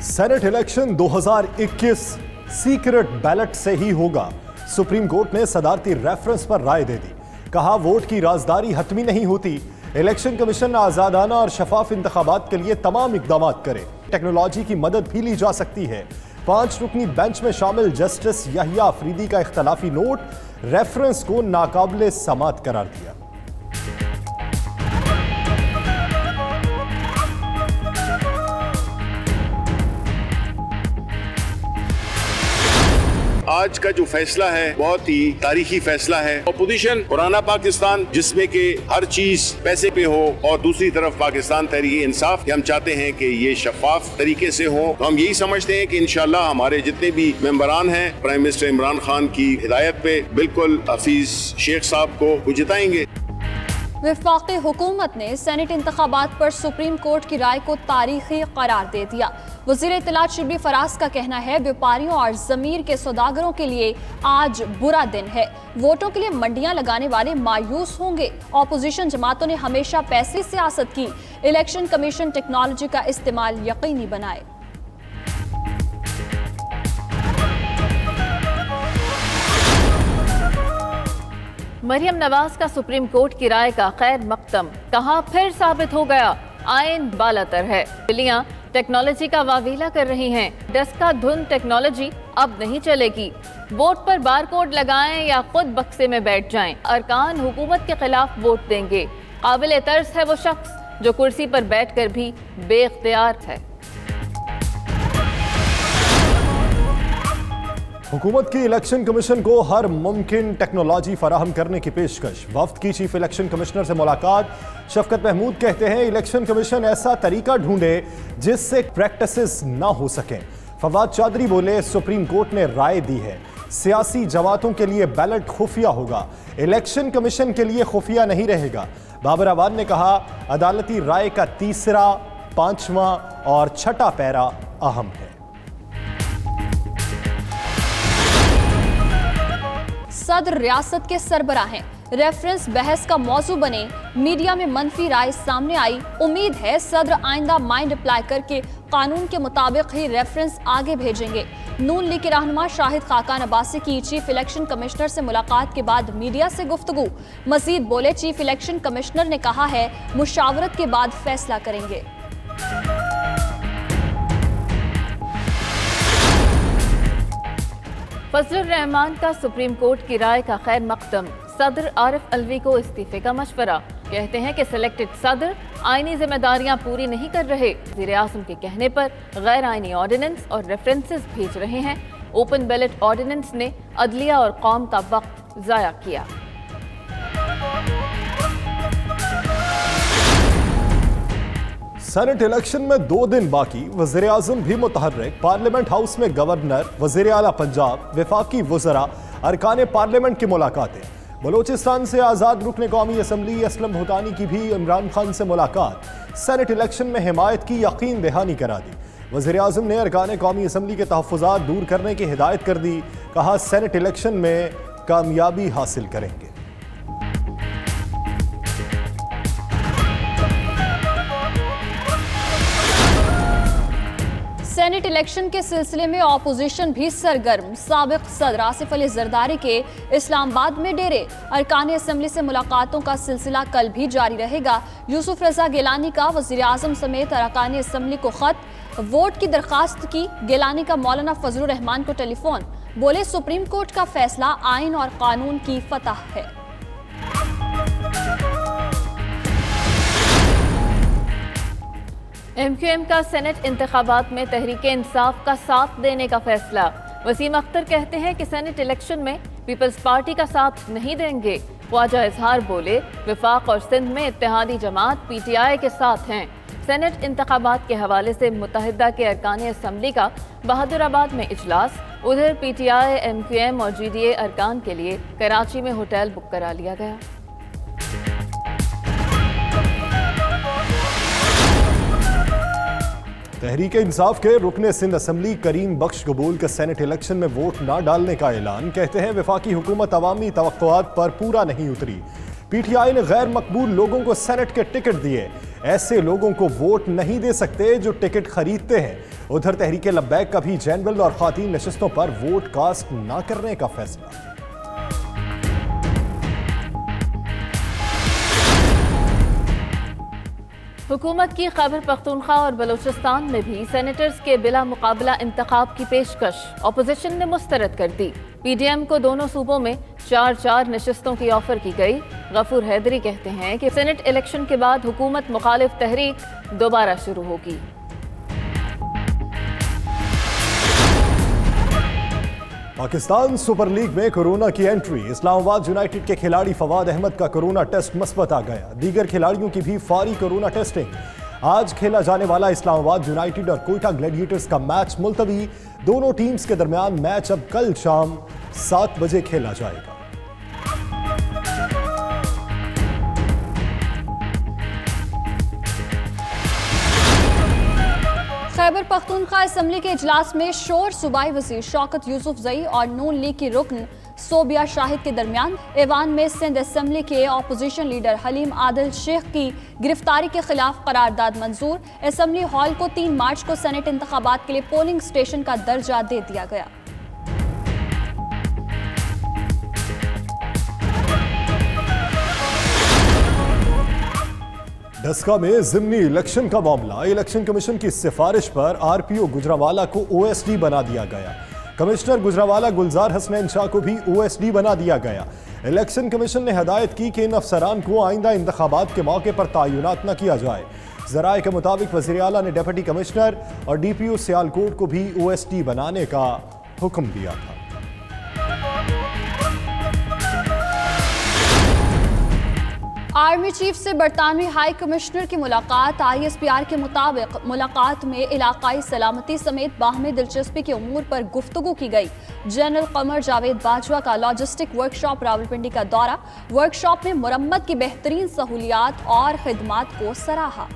Senate election 2021 secret ballot से ही होगा। Supreme court ने सदारती रेफरेंस पर राय दे दी। कहा वोट की राजदारी हतमी नहीं होती। इलेक्शन कमीशन आजादाना और शफाफ इंतखाबात के लिए तमाम इकदाम करे। टेक्नोलॉजी की मदद भी ली जा सकती है। 5 रुकनी बेंच में शामिल जस्टिस यहिया अफरीदी का इख्तलाफी नोट रेफरेंस को नाकाबिले समात करार दिया। आज का जो फैसला है बहुत ही तारीखी फैसला है। अपोजिशन पुराना पाकिस्तान जिसमें कि हर चीज पैसे पे हो और दूसरी तरफ पाकिस्तान तहरीक इंसाफ, हम चाहते हैं कि ये शफाफ तरीके से हो। तो हम यही समझते हैं कि इंशाल्लाह हमारे जितने भी मेंबरान हैं प्राइम मिनिस्टर इमरान खान की हिदायत पे बिल्कुल हफीज शेख साहब को जिताएंगे। वफाकी हुकूमत ने सेनेट इंतखाबात पर सुप्रीम कोर्ट की राय को तारीखी करार दे दिया। वज़ीर इत्तलात शिबली फराज का कहना है व्यापारियों और ज़मीर के सौदागरों के लिए आज बुरा दिन है। वोटों के लिए मंडियां लगाने वाले मायूस होंगे। ऑपोजिशन जमातों ने हमेशा पैसे से सियासत की। इलेक्शन कमीशन टेक्नोलॉजी का इस्तेमाल यकीनी बनाए। मरियम नवाज का सुप्रीम कोर्ट की राय का खैर मकदम, कहा फिर साबित हो गया आइन बालातर है। बिल्लियां टेक्नोलॉजी का वावीला कर रही हैं। डस्का धुन टेक्नोलॉजी अब नहीं चलेगी। वोट पर बारकोड लगाएं या खुद बक्से में बैठ जाएं। अरकान हुकूमत के खिलाफ वोट देंगे। काबिल तर्स है वो शख्स जो कुर्सी पर बैठकर भी बेख्तियार है। हुकूमत की इलेक्शन कमीशन को हर मुमकिन टेक्नोलॉजी फराहम करने की पेशकश। वफ्द की चीफ इलेक्शन कमिश्नर से मुलाकात। शफकत महमूद कहते हैं इलेक्शन कमीशन ऐसा तरीका ढूंढे जिससे प्रैक्टिसेस ना हो सकें। फवाद चौधरी बोले सुप्रीम कोर्ट ने राय दी है सियासी जमातों के लिए बैलेट खुफिया होगा, इलेक्शन कमीशन के लिए खुफिया नहीं रहेगा। बाबर आबाद ने कहा अदालती राय का तीसरा, 5वां और 6ठा पैरा अहम है। सदर रियासत के सरबराह हैं। रेफरेंस बहस का मौजू बने। मीडिया में मनफी राय सामने आई। उम्मीद है सदर आइंदा माइंड अप्लाई करके कानून के मुताबिक ही रेफरेंस आगे भेजेंगे। नून लीग के रहनुमा शाहिद खाकान अब्बासी की चीफ इलेक्शन कमिश्नर से मुलाकात के बाद मीडिया से गुफ्तगू। मजीद बोले चीफ इलेक्शन कमिश्नर ने कहा है मुशावरत के बाद फैसला करेंगे। फजलुर रहमान का सुप्रीम कोर्ट की राय का खैर मकदम। सदर आरिफ अलवी को इस्तीफे का मशवरा। कहते हैं कि सिलेक्टेड सदर आईनी जिम्मेदारियां पूरी नहीं कर रहे। वज़ीर आज़म के कहने पर गैर आईनी ऑर्डिनेंस और रेफरेंसेस भेज रहे हैं। ओपन बैलेट ऑर्डिनेंस ने अदलिया और कौम का वक्त ज़ाया किया। सेनेट इलेक्शन में 2 दिन बाकी। वज़ीर आज़म भी मुतहर्रिक। पार्लियामेंट हाउस में गवर्नर, वज़ीर आला पंजाब, वफाकी वज़रा, अरकान पार्लियामेंट की मुलाकातें। बलोचिस्तान से आज़ाद रुकन कौमी असम्बली असलम भूटानी की भी इमरान खान से मुलाकात। सेनेट इलेक्शन में हिमायत की यकीन दहानी करा दी। वज़ीर आज़म ने अरकान कौमी असम्बली के तहफ़्फ़ुज़ात दूर करने की हिदायत कर दी। कहा सेनेट इलेक्शन में कामयाबी हासिल करेंगे। सेनेट इलेक्शन के सिलसिले में ऑपोजिशन भी सरगर्म। साबिक सदर आसिफ अली जरदारी के इस्लामाबाद में डेरे। अरकान असम्बली से मुलाकातों का सिलसिला कल भी जारी रहेगा। यूसुफ रजा गिलानी का वज़ीर आज़म समेत अरकान असम्बली को खत। वोट की दरखास्त की। गिलानी का मौलाना फजलुर रहमान को टेलीफोन। बोले सुप्रीम कोर्ट का फैसला आइन और कानून की फतह है। MQM का सेनेट इंतखाबात में तहरीक इंसाफ का साथ देने का फैसला। वसीम अख्तर कहते हैं कि सेनेट इलेक्शन में पीपल्स पार्टी का साथ नहीं देंगे। ख्वाजा इजहार बोले वफाक और सिंध में इत्तेहादी जमात PTI के साथ हैं। सेनेट इंतखाबात के हवाले से मुत्तहिदा के अरकान असम्बली का बहादुराबाद में इजलास। उधर PTI, MQM और GDA अरकान के लिए कराची में होटल बुक करा लिया गया। तहरीक इंसाफ के रुकने सिंध असम्बली करीम बख्श कबूल के सेनेट इलेक्शन में वोट न डालने का ऐलान। कहते हैं वफाकी हुकूमत अवामी तवक्कुआत पर पूरा नहीं उतरी। पीटीआई ने गैर मकबूल लोगों को सेनेट के टिकट दिए। ऐसे लोगों को वोट नहीं दे सकते जो टिकट खरीदते हैं। उधर तहरीके लब्बैक का भी जनरल और खातीन नशिस्तों पर वोट कास्ट न करने का फैसला। हुकूमत की खैबर पख्तूनख्वा और बलूचिस्तान में भी सेनेटर्स के बिला मुकाबला इंतखाब की पेशकश अपोजिशन ने मुस्तरद कर दी। पीडीएम को दोनों सूबों में 4-4 नशिस्तों की ऑफर की गई। गफूर हैदरी कहते हैं कि सेनेट इलेक्शन के बाद हुकूमत मुखालिफ तहरीक दोबारा शुरू होगी। पाकिस्तान सुपर लीग में कोरोना की एंट्री। इस्लामाबाद यूनाइटेड के खिलाड़ी फवाद अहमद का कोरोना टेस्ट मस्बत आ गया। दीगर खिलाड़ियों की भी फौरी कोरोना टेस्टिंग। आज खेला जाने वाला इस्लामाबाद यूनाइटेड और कोयटा ग्लैडिएटर्स का मैच मुलतवी। दोनों टीम्स के दरमियान मैच अब कल शाम 7 बजे खेला जाएगा। खैबर पख्तूनख्वा असम्बली के इजलास में शोर सूबाई वजीर शौकत यूसुफजई और नून लीग की रुकन सोबिया शाहिद के दरमियान। ऐवान में सिंध असम्बली के अपोजिशन लीडर हलीम आदिल शेख की गिरफ्तारी के खिलाफ करारदाद मंजूर। असम्बली हॉल को 3 मार्च को सेनेट इंतखाबात के लिए पोलिंग स्टेशन का दर्जा दे दिया गया। डस्का में जिमनी इलेक्शन का मामला। इलेक्शन कमीशन की सिफारिश पर आरपीओ गुजरावाला को ओएसडी बना दिया गया। कमिश्नर गुजरावाला गुलजार हसनैन शाह को भी ओएसडी बना दिया गया। इलेक्शन कमीशन ने हदायत की कि इन अफसरान को आइंदा इंतखाबात के मौके पर तयनात न किया जाए। जराए के मुताबिक वज़ीर आला ने डिप्टी कमिश्नर और डीपीओ सियालकोट को भी ओएसडी बनाने का हुक्म दिया था। आर्मी चीफ से बरतानवी हाई कमिश्नर की मुलाकात। ISPR के मुताबिक मुलाकात में इलाकाई सलामती समेत बाहमी दिलचस्पी के उमूर पर गुफ्तगू की गई। जनरल कमर जावेद बाजवा का लॉजिस्टिक वर्कशॉप रावलपिंडी का दौरा। वर्कशॉप में मुरम्मत की बेहतरीन सहूलियात और खिदमात को सराहा।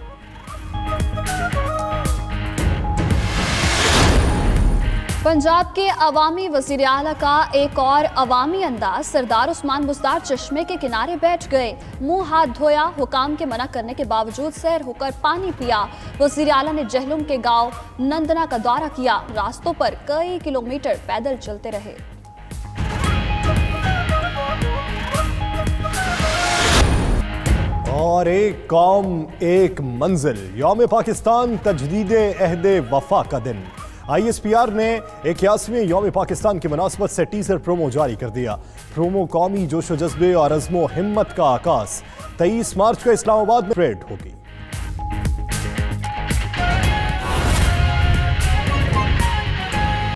पंजाब के अवामी वज़ीर आला का एक और अवामी अंदाज। सरदार उस्मान बुज़दार चश्मे के किनारे बैठ गए, मुंह हाथ धोया। हुकाम के मना करने के बावजूद सैर होकर पानी पिया। वज़ीर आला ने जहलुम के गांव नंदना का दौरा किया। रास्तों पर कई किलोमीटर पैदल चलते रहे। और एक कौम एक मंजिल। यौम पाकिस्तान तजदीद अहद वफा का दिन। ISPR ने 81वें यौम पाकिस्तान की मुनासबत से टीजर प्रोमो जारी कर दिया। प्रोमो कौमी जोशो जज्बे और अज़्मो हिम्मत का आकाश। 23 मार्च को इस्लामाबाद में परेड होगी।